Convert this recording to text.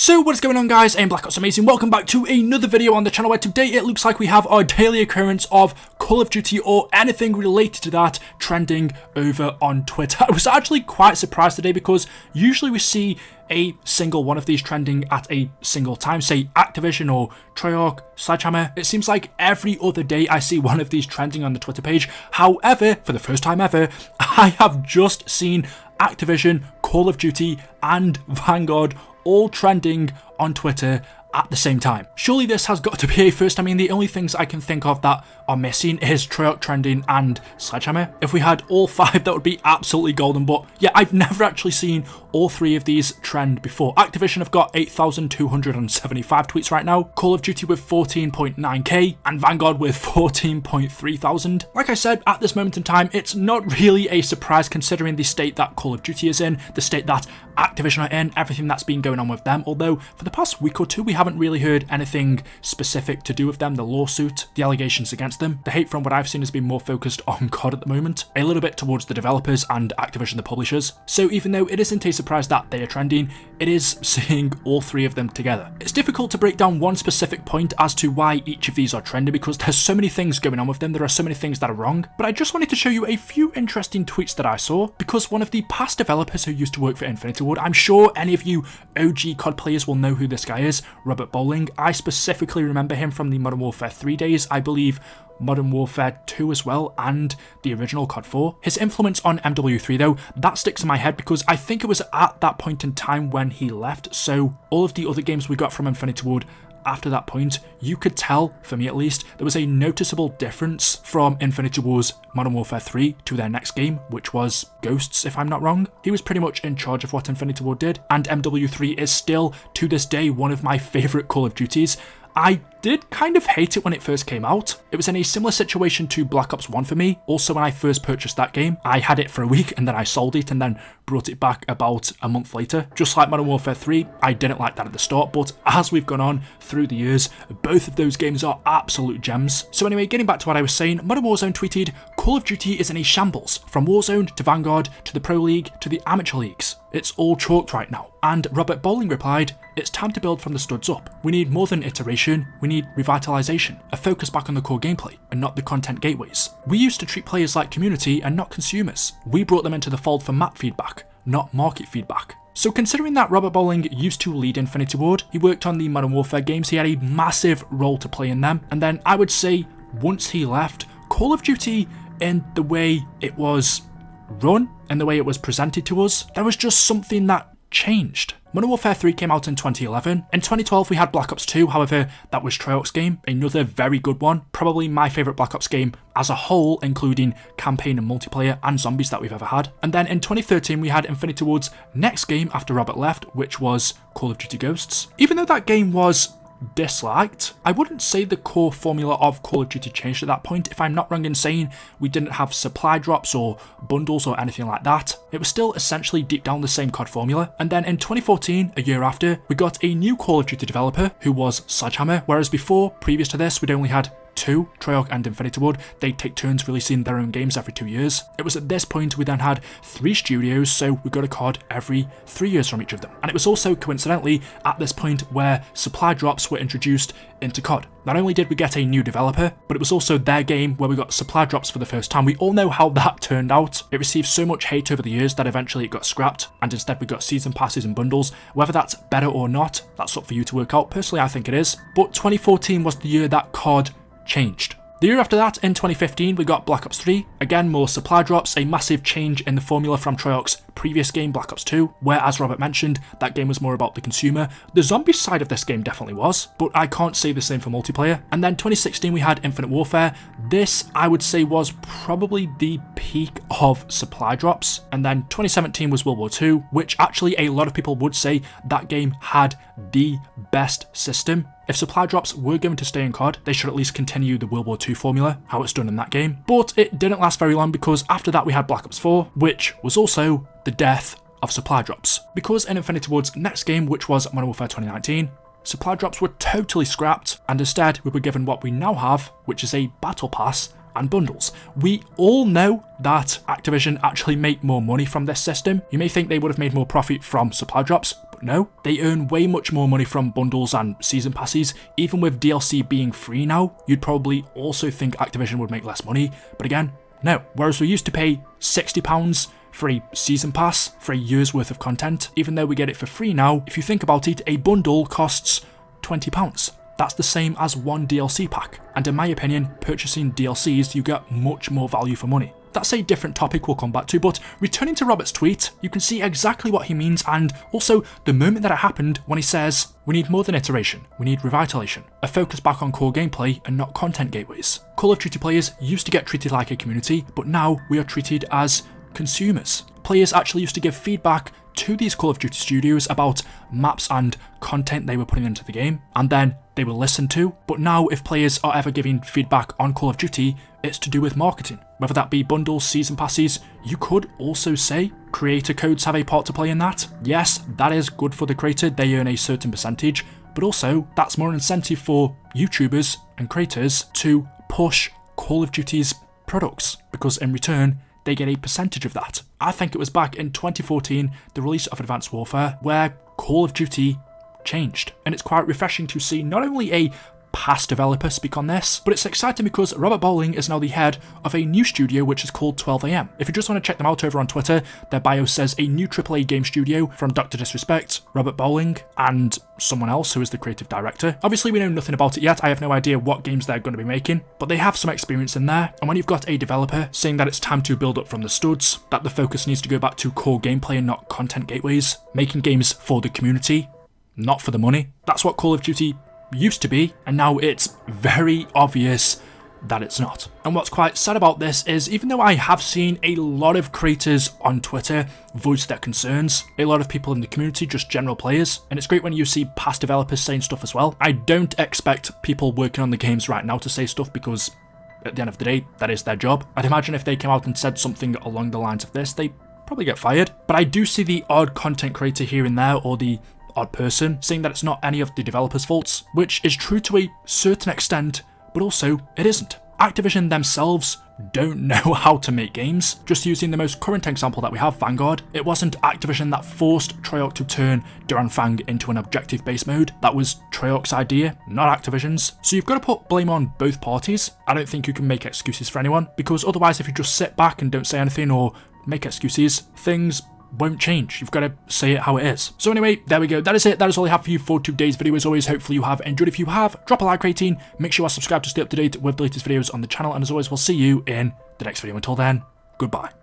So what is going on, guys? I'm BlackOpsAmazing. Welcome back to another video on the channel where today it looks like we have our daily occurrence of Call of Duty or anything related to that trending over on Twitter. I was actually quite surprised today because usually we see a single one of these trending at a single time, say Activision or Treyarch, Sledgehammer. It seems like every other day I see one of these trending on the Twitter page. However, for the first time ever, I have just seen Activision, Call of Duty and Vanguard all trending on Twitter at the same time. Surely this has got to be a first. I mean, the only things I can think of that are missing is Treyarch trending and Sledgehammer. If we had all five, that would be absolutely golden. But yeah, I've never actually seen all three of these trend before. Activision have got 8,275 tweets right now, Call of Duty with 14.9k, and Vanguard with 14.3 thousand. Like I said, at this moment in time, it's not really a surprise considering the state that Call of Duty is in, the state that Activision are in, everything that's been going on with them. Although for the past week or two, we haven't really heard anything specific to do with them, the lawsuit, the allegations against them. The hate from what I've seen has been more focused on COD at the moment, a little bit towards the developers and Activision the publishers. So even though it isn't a surprise that they are trending, it is seeing all three of them together. It's difficult to break down one specific point as to why each of these are trending because there's so many things going on with them, there are so many things that are wrong, but I just wanted to show you a few interesting tweets that I saw because one of the past developers who used to work for Infinity Ward, I'm sure any of you OG COD players will know who this guy is, Robert Bowling. I specifically remember him from the Modern Warfare 3 days, I believe Modern Warfare 2 as well, and the original COD 4. His influence on MW3 though, that sticks in my head because I think it was at that point in time when he left, so all of the other games we got from Infinity Ward after that point, you could tell, for me at least, there was a noticeable difference from Infinity Ward's Modern Warfare 3 to their next game, which was Ghosts, if I'm not wrong. He was pretty much in charge of what Infinity Ward did, and MW3 is still, to this day, one of my favourite Call of Duties. I did kind of hate it when it first came out. It was in a similar situation to Black Ops 1 for me. Also, when I first purchased that game, I had it for a week and then I sold it and then brought it back about a month later. Just like Modern Warfare 3, I didn't like that at the start, but as we've gone on through the years, both of those games are absolute gems. So anyway, getting back to what I was saying, Modern Warzone tweeted, Call of Duty is in a shambles, from Warzone to Vanguard to the Pro League to the amateur leagues. It's all chalked right now. And Robert Bowling replied, it's time to build from the studs up. We need more than iteration, we need revitalization, a focus back on the core gameplay and not the content gateways. We used to treat players like community and not consumers. We brought them into the fold for map feedback, not market feedback. So considering that Robert Bowling used to lead Infinity Ward, he worked on the Modern Warfare games, he had a massive role to play in them, and then I would say once he left, Call of Duty in the way it was run and the way it was presented to us, there was just something that changed. Modern Warfare 3 came out in 2011. In 2012 we had Black Ops 2, however that was Treyarch's game, another very good one, probably my favourite Black Ops game as a whole, including campaign and multiplayer and zombies that we've ever had. And then in 2013 we had Infinity Ward's next game after Robert left, which was Call of Duty Ghosts. Even though that game was disliked, I wouldn't say the core formula of Call of Duty changed at that point. If I'm not wrong in saying we didn't have supply drops or bundles or anything like that, it was still essentially deep down the same COD formula. And then in 2014, a year after, we got a new Call of Duty developer who was Sledgehammer, whereas before, previous to this, we'd only had two, Treyarch and Infinity Ward. They'd take turns releasing their own games every 2 years. It was at this point we then had 3 studios, so we got a COD every 3 years from each of them. And it was also coincidentally at this point where supply drops were introduced into COD. Not only did we get a new developer, but it was also their game where we got supply drops for the first time. We all know how that turned out. It received so much hate over the years that eventually it got scrapped, and instead we got season passes and bundles. Whether that's better or not, that's up for you to work out. Personally, I think it is. But 2014 was the year that COD changed. The year after that, in 2015, we got Black Ops 3, again more supply drops, a massive change in the formula from Treyarch's previous game, Black Ops 2, where, as Robert mentioned, that game was more about the consumer. The zombie side of this game definitely was, but I can't say the same for multiplayer. And then 2016 we had Infinite Warfare. This, I would say, was probably the peak of supply drops. And then 2017 was World War II, which actually a lot of people would say that game had the best system. If supply drops were going to stay in COD, they should at least continue the World War II formula, how it's done in that game. But it didn't last very long because after that we had Black Ops 4, which was also the death of supply drops. Because in Infinity Ward's next game, which was Modern Warfare 2019, supply drops were totally scrapped, and instead we were given what we now have, which is a battle pass and bundles. We all know that Activision actually make more money from this system. You may think they would have made more profit from supply drops, but don't know. They earn way much more money from bundles and season passes. Even with DLC being free now, you'd probably also think Activision would make less money, but again, no. Whereas we used to pay £60 for a season pass for a year's worth of content, even though we get it for free now, if you think about it, a bundle costs £20. That's the same as one DLC pack, and in my opinion, purchasing DLCs, you get much more value for money. That's a different topic we'll come back to, but returning to Robert's tweet, you can see exactly what he means, and also the moment that it happened when he says, "We need more than iteration, we need revitalization, a focus back on core gameplay and not content gateways. Call of Duty players used to get treated like a community, but now we are treated as consumers. Players actually used to give feedback to these Call of Duty studios about maps and content they were putting into the game, and then they were listened to. But now if players are ever giving feedback on Call of Duty, it's to do with marketing. Whether that be bundles, season passes, you could also say creator codes have a part to play in that. Yes, that is good for the creator, they earn a certain percentage, but also that's more incentive for YouTubers and creators to push Call of Duty's products, because in return, they get a percentage of that. I think it was back in 2014, the release of Advanced Warfare, where Call of Duty changed. And it's quite refreshing to see not only a past developer speak on this, but it's exciting because Robert Bowling is now the head of a new studio which is called 12am. If you just want to check them out over on Twitter, their bio says a new AAA game studio from Dr. Disrespect, Robert Bowling, and someone else who is the creative director. Obviously we know nothing about it yet, I have no idea what games they're going to be making, but they have some experience in there, and when you've got a developer saying that it's time to build up from the studs, that the focus needs to go back to core gameplay and not content gateways, making games for the community, not for the money. That's what Call of Duty used to be, and now it's very obvious that it's not. And what's quite sad about this is, even though I have seen a lot of creators on Twitter voice their concerns, a lot of people in the community, just general players, and it's great when you see past developers saying stuff as well. I don't expect people working on the games right now to say stuff, because at the end of the day, that is their job. I'd imagine if they came out and said something along the lines of this, they probably get fired. But I do see the odd content creator here and there, or the odd person saying that it's not any of the developers' faults, which is true to a certain extent, but also it isn't. Activision themselves don't know how to make games. Just using the most current example that we have, Vanguard, it wasn't Activision that forced Treyarch to turn Duran Fang into an objective-based mode. That was Treyarch's idea, not Activision's. So you've got to put blame on both parties. I don't think you can make excuses for anyone, because otherwise if you just sit back and don't say anything or make excuses, things won't change. You've got to say it how it is. So anyway, there we go. That is it. That is all I have for you for today's video. As always, hopefully you have enjoyed. If you have, drop a like rating. Make sure you are subscribed to stay up to date with the latest videos on the channel. And as always, we'll see you in the next video. Until then, goodbye.